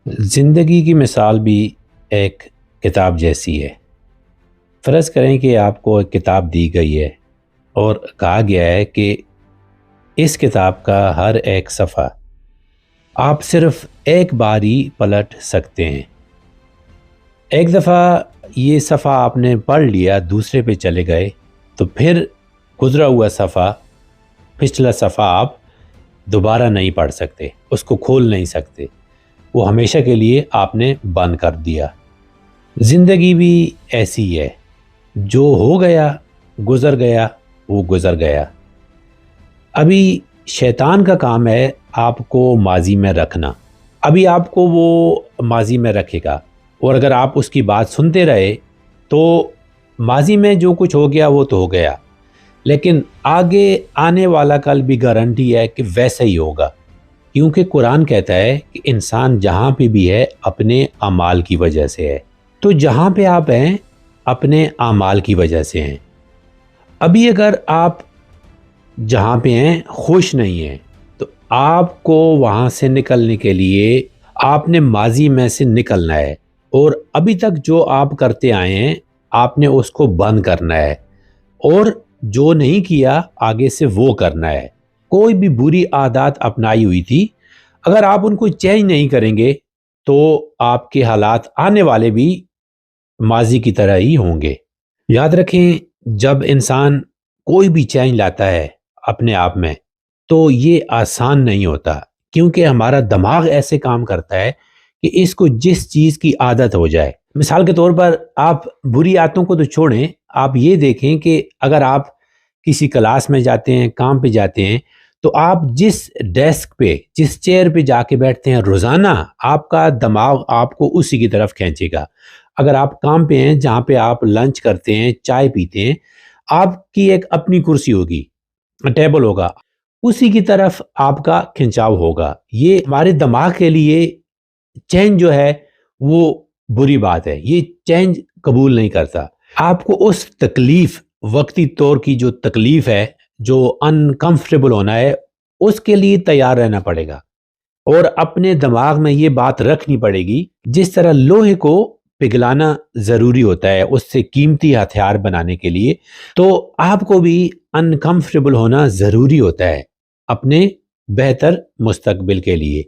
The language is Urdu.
زندگی کی مثال بھی ایک کتاب جیسی ہے۔ فرض کریں کہ آپ کو ایک کتاب دی گئی ہے اور کہا گیا ہے کہ اس کتاب کا ہر ایک صفحہ آپ صرف ایک بار ہی پلٹ سکتے ہیں۔ ایک دفعہ یہ صفحہ آپ نے پڑھ لیا، دوسرے پہ چلے گئے تو پھر گزرا ہوا صفحہ، پچھلا صفحہ آپ دوبارہ نہیں پڑھ سکتے، اس کو کھول نہیں سکتے، وہ ہمیشہ کے لیے آپ نے بند کر دیا۔ زندگی بھی ایسی ہے، جو ہو گیا گزر گیا، وہ گزر گیا۔ ابھی شیطان کا کام ہے آپ کو ماضی میں رکھنا، ابھی آپ کو وہ ماضی میں رکھے گا، اور اگر آپ اس کی بات سنتے رہے تو ماضی میں جو کچھ ہو گیا وہ تو ہو گیا، لیکن آگے آنے والا کل بھی گارنٹی ہے کہ ویسا ہی ہوگا، کیونکہ قرآن کہتا ہے کہ انسان جہاں پہ بھی ہے اپنے اعمال کی وجہ سے ہے۔ تو جہاں پہ آپ ہیں اپنے اعمال کی وجہ سے ہیں۔ ابھی اگر آپ جہاں پہ ہیں خوش نہیں ہیں تو آپ کو وہاں سے نکلنے کے لیے آپ نے ماضی میں سے نکلنا ہے، اور ابھی تک جو آپ کرتے آئے ہیں آپ نے اس کو بند کرنا ہے، اور جو نہیں کیا آگے سے وہ کرنا ہے۔ کوئی بھی بری عادات اپنائی ہوئی تھی، اگر آپ ان کو چینج نہیں کریں گے تو آپ کے حالات آنے والے بھی ماضی کی طرح ہی ہوں گے۔ یاد رکھیں، جب انسان کوئی بھی چینج لاتا ہے اپنے آپ میں تو یہ آسان نہیں ہوتا، کیونکہ ہمارا دماغ ایسے کام کرتا ہے کہ اس کو جس چیز کی عادت ہو جائے۔ مثال کے طور پر آپ بری عادتوں کو تو چھوڑیں، آپ یہ دیکھیں کہ اگر آپ کسی کلاس میں جاتے ہیں، کام پہ جاتے ہیں، تو آپ جس ڈیسک پہ، جس چیئر پہ جا کے بیٹھتے ہیں روزانہ، آپ کا دماغ آپ کو اسی کی طرف کھینچے گا۔ اگر آپ کام پہ ہیں جہاں پہ آپ لنچ کرتے ہیں، چائے پیتے ہیں، آپ کی ایک اپنی کرسی ہوگی، ٹیبل ہوگا، اسی کی طرف آپ کا کھنچاؤ ہوگا۔ یہ ہمارے دماغ کے لیے چینج جو ہے وہ بری بات ہے، یہ چینج قبول نہیں کرتا۔ آپ کو اس تکلیف، وقتی طور کی جو تکلیف ہے، جو انکمفرٹیبل ہونا ہے، اس کے لیے تیار رہنا پڑے گا، اور اپنے دماغ میں یہ بات رکھنی پڑے گی، جس طرح لوہے کو پگھلانا ضروری ہوتا ہے اس سے قیمتی ہتھیار بنانے کے لیے، تو آپ کو بھی انکمفرٹیبل ہونا ضروری ہوتا ہے اپنے بہتر مستقبل کے لیے۔